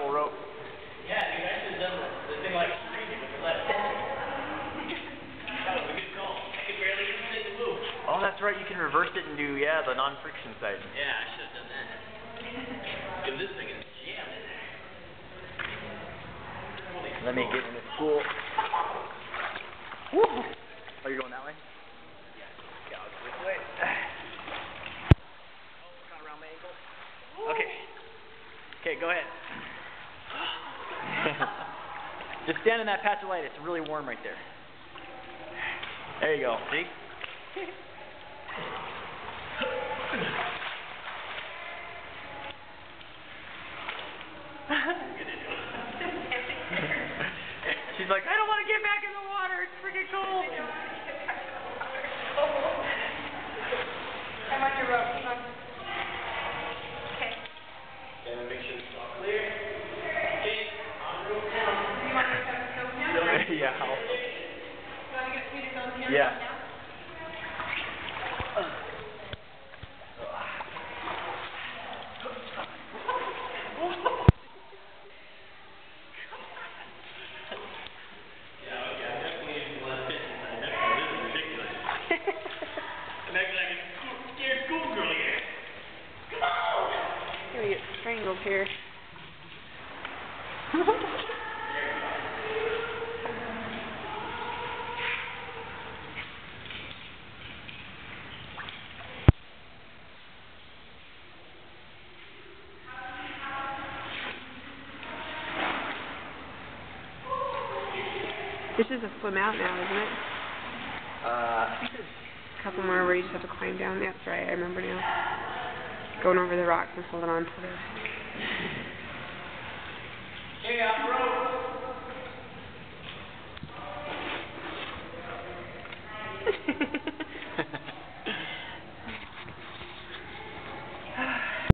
double rope. Yeah, dude, I should have done the thing like streaming with the left hand. That was a good call. I could barely even make the move. Oh, that's right. You can reverse it and do, yeah, the non-friction side. Yeah, I should have done that. Because this thing is jamming. Let me get in the school. Woo! Oh, you're going that way? Yeah, I'll go this way. Oh, got around my ankle. Okay. Okay, go ahead. Just stand in that patch of light. It's really warm right there. There you go. See? She's like, I don't want to get back in the water. It's freaking cold. I'm on your rope. Hang on. Okay. Gotta make sure it's all clear. Okay, on rope down. You want me to go down? Yeah. You want to get me to go down? Yeah. Now? Gonna get strangled here. This is a swim out now, isn't it? A couple more where you just have to climb down. That's right, I remember now. Going over the rocks and holding on to the... Okay, on rope.